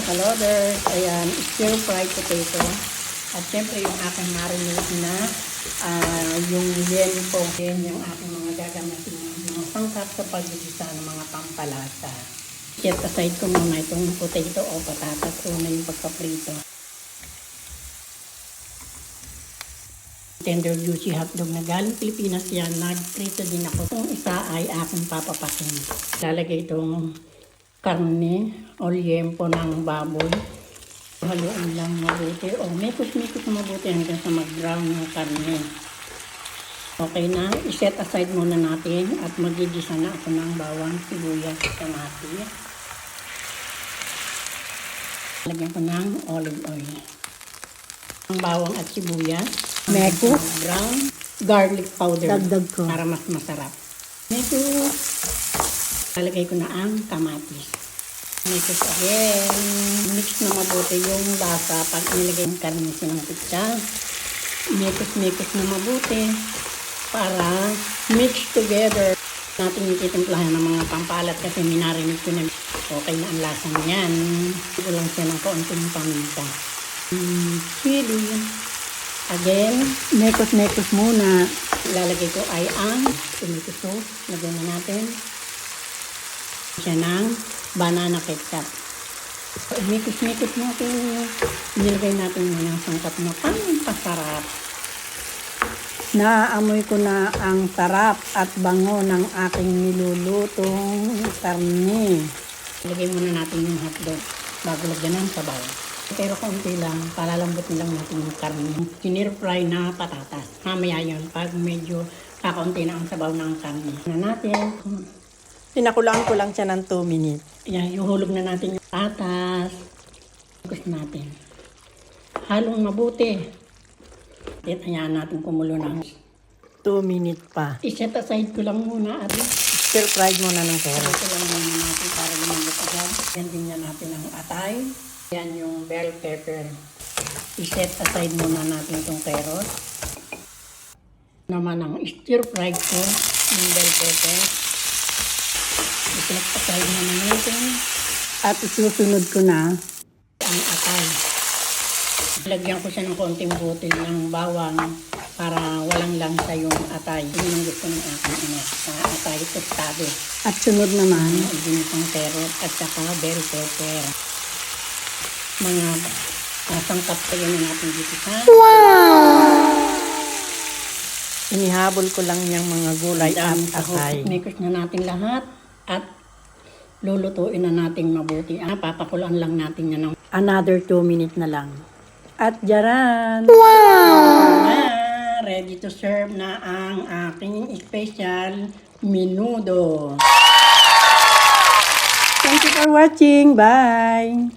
kaloders. Ayan, stir-fried potato. At syempre yung aking marinate na yung liempo. Yan yung aking mga gagamitin mga sangkap sa paggigisa ng mga pampalasa. Set aside ko muna itong potato o patatas. Una yung pagkaprito. Tender juicy hotdog na galing Pilipinas yan. Nagprito din ako. Itong isa ay aking papapakin. Lalagay itong karne o liempo ng baboy. Haluin lang mabuti o mikos-mikos mabuti hanggang sa mag-brown yung karne. Okay na, iset aside muna natin at magigisa na ako ng bawang, sibuyas, kamatis. Lagyan ko ng olive oil. Ang bawang at sibuyas. Mekos. Brown. Garlic powder. Dagdag ko. Para mas masarap. Mekos. Lalagay ko na ang kamatis. Mekos again. Mix na mabuti yung lasa pag nilagay yung karne ng pizza. Mekos na mabuti para mix together. Natin yung titimplahan ng mga pampalat kasi minarinig ko na okay na ang lasa niyan. Ito lang siya ng kaunting paminta. Chili. Again, mekos muna. Lalagay ko ay ang tomato sauce. Lagyan na natin. Siya ng banana ketchup. Mekos natin. Nilagay natin muna ang sangkap na pampasarap. Naaamoy ko na ang sarap at bango ng aking nilulutong karne. Ilagay muna natin yung hotdog bago lagyan ng sabaw. Pero kaunti lang, palalambutin lang natin yung karne. Sinir-fry na patatas. Mamaya yun, pag medyo kakaunti na ang sabaw ng karne. Na natin. Pinakulaan ko lang siya ng 2 minutes. Yan, ihulog na natin yung patatas. Gusto natin. Halong mabuti. At hayaan natin kumulo ng 2 minutes pa. iset aside ko lang muna at Stir fried muna ng carrot. ito lang muna natin para lumambot agad. Yan din yan natin ang atay. Yan yung bell pepper. I-set aside muna natin itong carrot. Naman ang stir fried ko, yung bell pepper. I-set aside naman natin. At isusunod ko na ang atay. Lagyan ko siya ng konting butil ng bawang para walang langsa yung atay. Yun ang gusto ng aking ina. Atay tostado. At sunod naman, ginitang carrot at saka bell pepper. Mga sangkap kayo na natin dito sa... Wow! Inihabol ko lang yung mga gulay at atay. Mikos na natin lahat at lulutuin na natin mabuti. Papakulaan lang natin yan ng Another 2 minutes na lang. at jaran. Wow! Ready to serve na ang aking special menudo. Thank you for watching. Bye!